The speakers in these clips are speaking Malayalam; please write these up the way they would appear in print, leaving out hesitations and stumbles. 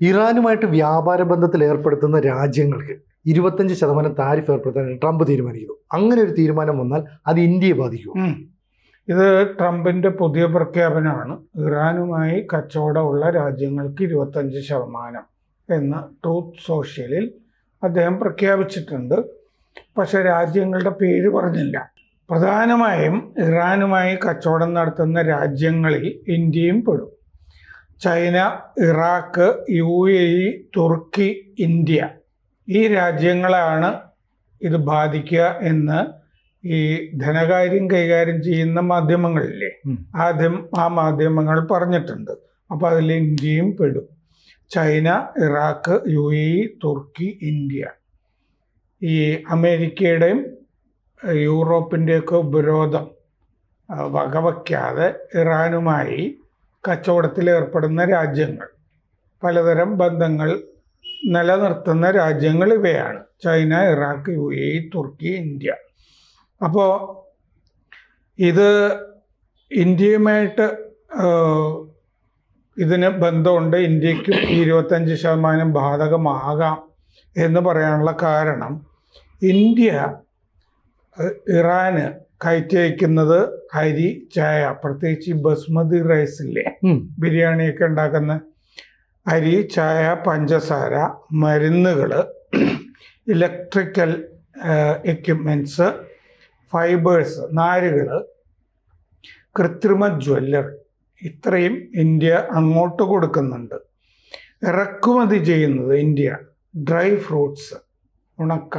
ഇറാനുമായിട്ട് വ്യാപാര ബന്ധത്തിൽ ഏർപ്പെടുത്തുന്ന രാജ്യങ്ങൾക്ക് 25% താരിഫ് ഏർപ്പെടുത്താൻ ട്രംപ് തീരുമാനിക്കുന്നു. അങ്ങനെ ഒരു തീരുമാനം വന്നാൽ അത് ഇന്ത്യയെ ബാധിക്കും. ഇത് ട്രംപിന്റെ പുതിയ പ്രഖ്യാപനമാണ്. ഇറാനുമായി കച്ചവടമുള്ള രാജ്യങ്ങൾക്ക് 25% എന്ന് ട്രൂത്ത് സോഷ്യലിൽ അദ്ദേഹം പ്രഖ്യാപിച്ചിട്ടുണ്ട്. പക്ഷെ രാജ്യങ്ങളുടെ പേര് പറഞ്ഞില്ല. പ്രധാനമായും ഇറാനുമായി കച്ചവടം നടത്തുന്ന രാജ്യങ്ങളിൽ ഇന്ത്യയും പെടും. ചൈന, ഇറാഖ്, UAE, തുർക്കി, ഇന്ത്യ, ഈ രാജ്യങ്ങളാണ് ഇത് ബാധിക്കുക എന്ന് ഈ ധനകാര്യം കൈകാര്യം ചെയ്യുന്ന മാധ്യമങ്ങളില്ലേ, ആ മാധ്യമങ്ങൾ പറഞ്ഞിട്ടുണ്ട്. അപ്പോൾ അതിൽ ഇന്ത്യയും പെടും. ചൈന, ഇറാഖ്, UAE, തുർക്കി, ഇന്ത്യ. ഈ അമേരിക്കയുടെയും യൂറോപ്പിൻ്റെയൊക്കെ ഉപരോധം വകവയ്ക്കാതെ ഇറാനുമായി കച്ചവടത്തിൽ ഏർപ്പെടുന്ന രാജ്യങ്ങൾ, പലതരം ബന്ധങ്ങൾ നിലനിർത്തുന്ന രാജ്യങ്ങൾ ഇവയാണ്: ചൈന, ഇറാഖ്, UAE, തുർക്കി, ഇന്ത്യ. അപ്പോൾ ഇത് ഇന്ത്യയുമായിട്ട് ഇതിന് ബന്ധമുണ്ട്. ഇന്ത്യക്കും 25% ബാധകമാകാം എന്ന് പറയാനുള്ള കാരണം, ഇന്ത്യ ഇറാന് കയറ്റി അയക്കുന്നത് അരി, ചായ, പ്രത്യേകിച്ച് ബസ്മതി റൈസ് ഇല്ലേ, ബിരിയാണിയൊക്കെ ഉണ്ടാക്കുന്ന അരി, ചായ, പഞ്ചസാര, മരുന്നുകൾ, ഇലക്ട്രിക്കൽ എക്യുപ്മെൻറ്റ്സ്, ഫൈബേഴ്സ്, നാരുകൾ, കൃത്രിമ ജ്വല്ലറി, ഇത്രയും ഇന്ത്യ അങ്ങോട്ട് കൊടുക്കുന്നുണ്ട്. ഇറക്കുമതി ചെയ്യുന്നത് ഇന്ത്യ ഡ്രൈ ഫ്രൂട്ട്സ്, ഉണക്ക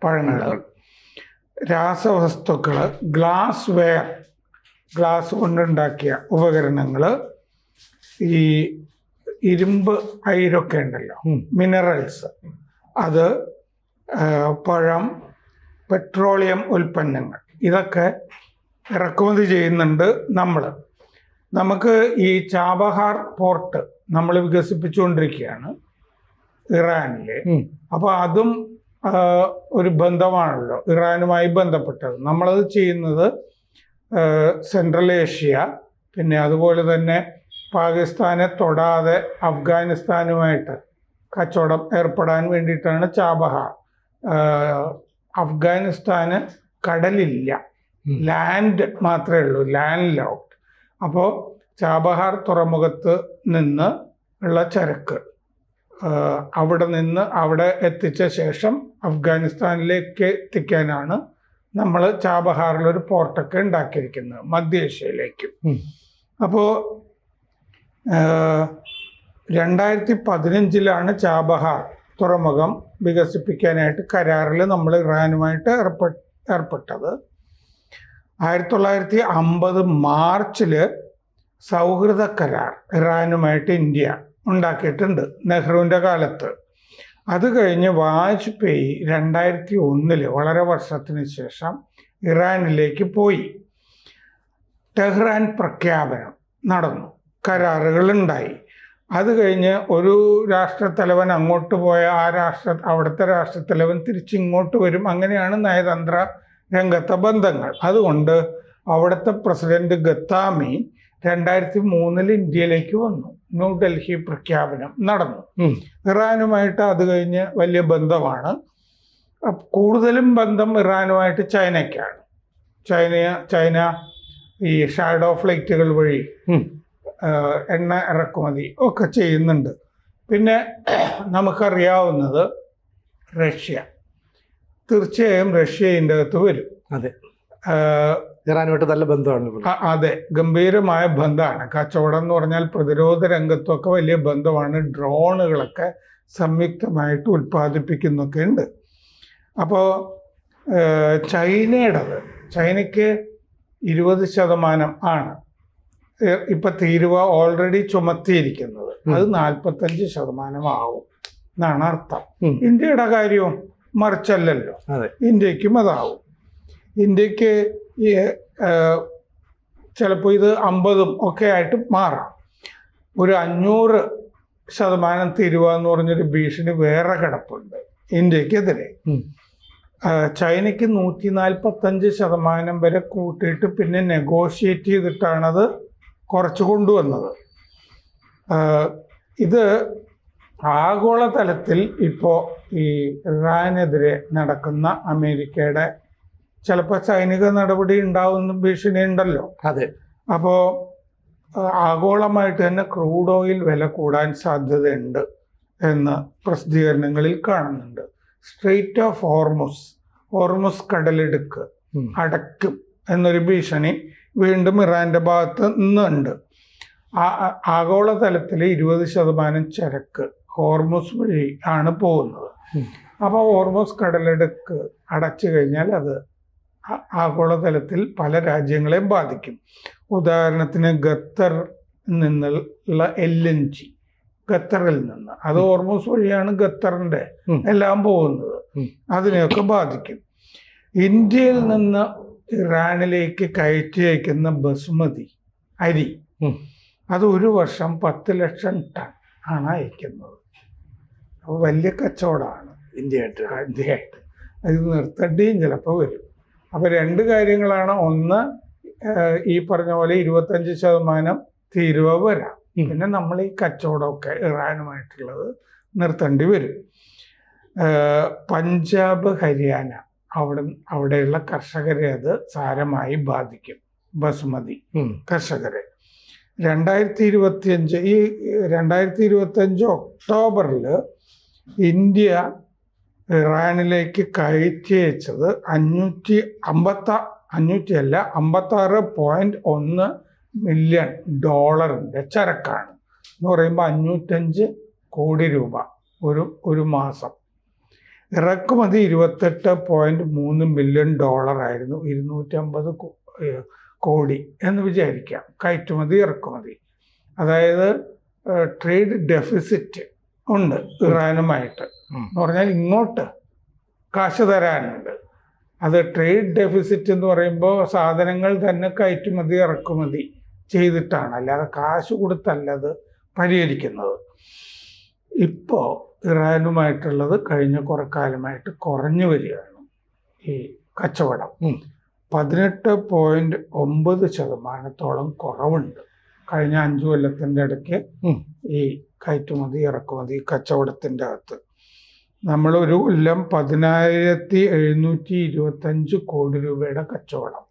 പഴങ്ങൾ, രാസവസ്തുക്കൾ, ഗ്ലാസ് വെയർ, ഗ്ലാസ് കൊണ്ടുണ്ടാക്കിയ ഉപകരണങ്ങൾ, ഈ ഇരുമ്പ് അയിരൊക്കെ ഉണ്ടല്ലോ, മിനറൽസ്, അത്, പഴം, പെട്രോളിയം ഉൽപ്പന്നങ്ങൾ, ഇതൊക്കെ ഇറക്കുമതി ചെയ്യുന്നുണ്ട് നമുക്ക് ഈ ചാബഹാർ പോർട്ട് നമ്മൾ വികസിപ്പിച്ചുകൊണ്ടിരിക്കുകയാണ് ഇറാനിലെ. അപ്പോൾ അതും ഒരു ബന്ധമാണല്ലോ ഇറാനുമായി ബന്ധപ്പെട്ടത്. നമ്മളത് ചെയ്യുന്നത് സെൻട്രൽ ഏഷ്യ, പിന്നെ അതുപോലെ തന്നെ പാകിസ്ഥാനെ തൊടാതെ അഫ്ഗാനിസ്ഥാനുമായിട്ട് കച്ചവടം ഏർപ്പെടാൻ വേണ്ടിയിട്ടാണ് ചാബഹാർ. അഫ്ഗാനിസ്ഥാന് കടലില്ല, ലാൻഡ് മാത്രമേ ഉള്ളൂ, ലാൻഡ് ലോക്ക്ഡ്. അപ്പോൾ ചാബഹാർ തുറമുഖത്ത് നിന്ന് ഉള്ള ചരക്ക് അവിടെ എത്തിച്ച ശേഷം അഫ്ഗാനിസ്ഥാനിലേക്ക് എത്തിക്കാനാണ് നമ്മൾ ചാബഹാറിലൊരു പോർട്ടൊക്കെ ഉണ്ടാക്കിയിരിക്കുന്നത്, മധ്യേഷ്യയിലേക്കും. അപ്പോൾ 2015 ചാബഹാർ തുറമുഖം വികസിപ്പിക്കാനായിട്ട് കരാറിൽ നമ്മൾ ഇറാനുമായിട്ട് ഏർപ്പെട്ടത്. 1950 മാർച്ചിൽ സൗഹൃദ കരാർ ഇറാനുമായിട്ട് ഇന്ത്യ ഉണ്ടാക്കിയിട്ടുണ്ട്, നെഹ്റുവിൻ്റെ കാലത്ത്. അത് കഴിഞ്ഞ് വാജ്പേയി 2001 വളരെ വർഷത്തിന് ശേഷം ഇറാനിലേക്ക് പോയി. ടെഹ്റാൻ പ്രഖ്യാപനം നടന്നു, കരാറുകളുണ്ടായി. അത് കഴിഞ്ഞ് ഒരു രാഷ്ട്രത്തലവൻ അങ്ങോട്ട് പോയ അവിടുത്തെ രാഷ്ട്രത്തലവൻ തിരിച്ചിങ്ങോട്ട് വരും. അങ്ങനെയാണ് നയതന്ത്ര രംഗത്തെ ബന്ധങ്ങൾ. അതുകൊണ്ട് അവിടുത്തെ പ്രസിഡന്റ് ഗത്താമി 2003 ഇന്ത്യയിലേക്ക് വന്നു. ന്യൂഡൽഹി പ്രഖ്യാപനം നടന്നു. ഇറാനുമായിട്ട് അത് കഴിഞ്ഞ് വലിയ ബന്ധമാണ്. കൂടുതലും ബന്ധം ഇറാനുമായിട്ട് ചൈനയ്ക്കാണ്. ചൈന ഈ ഷാഡോ ഫ്ലൈറ്റുകൾ വഴി എണ്ണ ഇറക്കുമതി ഒക്കെ ചെയ്യുന്നുണ്ട്. പിന്നെ നമുക്കറിയാവുന്നത് റഷ്യ, തീർച്ചയായും റഷ്യ ഇതിൻ്റെ അകത്ത് വരും. അതെ, ഇറാനുമായിട്ട് നല്ല ബന്ധമാണ്. അതെ, ഗംഭീരമായ ബന്ധമാണ്. കച്ചവടം എന്ന് പറഞ്ഞാൽ പ്രതിരോധ രംഗത്തൊക്കെ വലിയ ബന്ധമാണ്. ഡ്രോണുകളൊക്കെ സംയുക്തമായിട്ട് ഉൽപ്പാദിപ്പിക്കുന്നൊക്കെ ഉണ്ട്. അപ്പോൾ ചൈനയ്ക്ക് 20% ആണ് ഇപ്പം തീരുവ ഓൾറെഡി ചുമത്തിയിരിക്കുന്നത്. അത് 45% ആവും എന്നാണ് അർത്ഥം. ഇന്ത്യയുടെ കാര്യവും മറിച്ചല്ലല്ലോ, ഇന്ത്യക്കും അതാവും. ഇന്ത്യക്ക് ചിലപ്പോൾ ഇത് 50 ഒക്കെ ആയിട്ട് മാറാം. ഒരു 500% തീരുവ എന്ന് പറഞ്ഞൊരു ഭീഷണി വേറെ കിടപ്പുണ്ട് ഇന്ത്യക്കെതിരെ. ചൈനയ്ക്ക് 145% വരെ കൂട്ടിയിട്ട് പിന്നെ നെഗോഷിയേറ്റ് ചെയ്തിട്ടാണത് കുറച്ച് കൊണ്ടുവന്നത്. ഇത് ആഗോളതലത്തിൽ ഇപ്പോൾ ഈ ഇറാനെതിരെ നടക്കുന്ന അമേരിക്കയുടെ ചിലപ്പോൾ സൈനിക നടപടി ഉണ്ടാവുന്ന ഭീഷണി ഉണ്ടല്ലോ. അതെ. അപ്പോൾ ആഗോളമായിട്ട് തന്നെ ക്രൂഡ് ഓയിൽ വില കൂടാൻ സാധ്യതയുണ്ട് എന്ന് പ്രസിദ്ധീകരണങ്ങളിൽ കാണുന്നുണ്ട്. സ്ട്രെയിറ്റ് ഓഫ് ഹോർമുസ് കടലിടുക്ക് അടയ്ക്കും എന്നൊരു ഭീഷണി വീണ്ടും ഇറാന്റെ ഭാഗത്ത് നിന്നുണ്ട്. ആഗോളതലത്തിൽ 20% ചരക്ക് ഹോർമുസ് വഴി ആണ് പോകുന്നത്. അപ്പോൾ ഹോർമുസ് കടലിടുക്ക് അടച്ചു കഴിഞ്ഞാൽ അത് ആഗോളതലത്തിൽ പല രാജ്യങ്ങളെയും ബാധിക്കും. ഉദാഹരണത്തിന് ഖത്തറിൽ നിന്നുള്ള LNG, ഖത്തറിൽ നിന്ന് അത് ഹോർമുസ് വഴിയാണ് ഖത്തറിന്റെ എല്ലാം പോകുന്നത്, അതിനെയൊക്കെ ബാധിക്കും. ഇന്ത്യയിൽ നിന്ന് ഇറാനിലേക്ക് കയറ്റി അയക്കുന്ന ബസുമതി അരി അത് ഒരു വർഷം 10 ലക്ഷം ടൺ ആണ് അയക്കുന്നത്. അപ്പോൾ വലിയ കച്ചവടമാണ് ഇന്ത്യയായിട്ട്. അത് നിർത്തേണ്ടിയും ചിലപ്പോൾ വരും. അപ്പോൾ 2 കാര്യങ്ങളാണ്. ഒന്ന്, ഈ പറഞ്ഞ പോലെ 25% തീരുവ വരാം. പിന്നെ നമ്മൾ ഈ കച്ചവടമൊക്കെ ഇറാനുമായിട്ടുള്ളത് നിർത്തേണ്ടി വരും. പഞ്ചാബ്, ഹരിയാന അവിടെയുള്ള കർഷകരെ അത് സാരമായി ബാധിക്കും, ബസുമതി കർഷകരെ. 2025 ഒക്ടോബറിൽ ഇന്ത്യ ഇറാനിലേക്ക് കയറ്റി അയച്ചത് 56.1 മില്യൺ ഡോളറിൻ്റെ ചരക്കാണ്. എന്ന് പറയുമ്പോൾ 505 കോടി രൂപ ഒരു മാസം. ഇറക്കുമതി 28.3 മില്യൺ ഡോളറായിരുന്നു. 250 കോടി എന്ന് വിചാരിക്കാം കയറ്റുമതി ഇറക്കുമതി. അതായത് ട്രേഡ് ഡെഫിസിറ്റ് ഉണ്ട് ഇറാനുമായിട്ട്. എന്ന് പറഞ്ഞാൽ ഇങ്ങോട്ട് കാശ് തരാനുണ്ട്. അത് ട്രേഡ് ഡെഫിസിറ്റ് എന്ന് പറയുമ്പോൾ സാധനങ്ങൾ തന്നെ കയറ്റുമതി ഇറക്കുമതി ചെയ്തിട്ടാണ്, അല്ലാതെ കാശ് കൊടുത്തല്ല അത് പരിഹരിക്കുന്നത്. ഇപ്പോൾ ഇറാനുമായിട്ടുള്ളത് കഴിഞ്ഞ കുറെ കാലമായിട്ട് കുറഞ്ഞു വരികയാണ് ഈ കച്ചവടം. 18.9% കുറവുണ്ട് കഴിഞ്ഞ 5 കൊല്ലത്തിൻ്റെ ഇടയ്ക്ക് ഈ കയറ്റുമതി ഇറക്കുമതി കച്ചവടത്തിൻ്റെ അകത്ത്. നമ്മളൊരു കൊല്ലം 10,725 കോടി രൂപയുടെ കച്ചവടം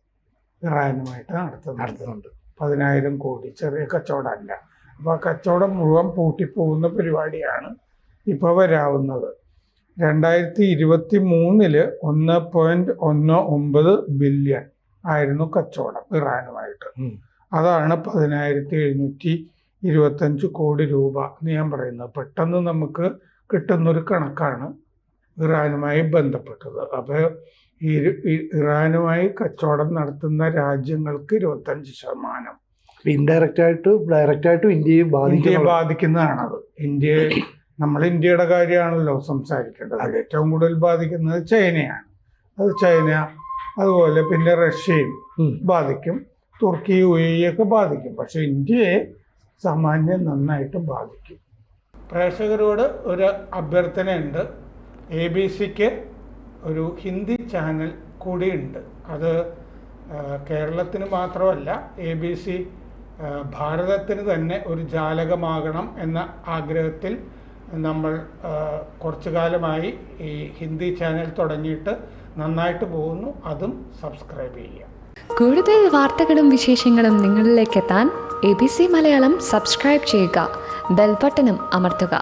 ഇറാനുമായിട്ട് നടത്തുന്നുണ്ട്. 10,000 കോടി ചെറിയ കച്ചവടമല്ല. അപ്പോൾ ആ കച്ചവടം മുഴുവൻ പൂട്ടിപ്പോകുന്ന പരിപാടിയാണ് ഇപ്പോൾ വരാവുന്നത്. 2023 1.19 ബില്യൺ ആയിരുന്നു കച്ചവടം ഇറാനുമായിട്ട്. അതാണ് 10,725 കോടി രൂപ എന്ന് ഞാൻ പറയുന്നത്. പെട്ടെന്ന് നമുക്ക് കിട്ടുന്നൊരു കണക്കാണ് ഇറാനുമായി ബന്ധപ്പെട്ടത്. അപ്പോൾ ഈ ഇറാനുമായി കച്ചവടം നടത്തുന്ന രാജ്യങ്ങൾക്ക് 25%. ഡയറക്റ്റായിട്ടും ഇന്ത്യയെ ബാധിക്കുന്നതാണത്. നമ്മൾ ഇന്ത്യയുടെ കാര്യമാണല്ലോ സംസാരിക്കേണ്ടത്. ഏറ്റവും കൂടുതൽ ബാധിക്കുന്നത് ചൈനയാണ്. അത് ചൈന, അതുപോലെ പിന്നെ റഷ്യയും ബാധിക്കും, തുർക്കി, UAE ഒക്കെ ബാധിക്കും. പക്ഷെ ഇന്ത്യയെ സാമാന്യം നന്നായിട്ട് ബാധിക്കും. പ്രേക്ഷകരോട് ഒരു അഭ്യർത്ഥനയുണ്ട്. ABC-ക്ക് ഒരു ഹിന്ദി ചാനൽ കൂടിയുണ്ട്. അത് കേരളത്തിന് മാത്രമല്ല, ABC ഭാരതത്തിന് തന്നെ ഒരു ജാലകമാകണം എന്ന ആഗ്രഹത്തിൽ നമ്മൾ കുറച്ചു കാലമായി ഈ ഹിന്ദി ചാനൽ തുടങ്ങിയിട്ട് നന്നായിട്ട് പോകുന്നു. അതും സബ്സ്ക്രൈബ് ചെയ്യുക. കൂടുതൽ വാർത്തകളും വിശേഷങ്ങളും നിങ്ങളിലേക്ക് എത്താൻ ABC മലയാളം സബ്സ്ക്രൈബ് ചെയ്യുക, ബെൽ ബട്ടണും അമർത്തുക.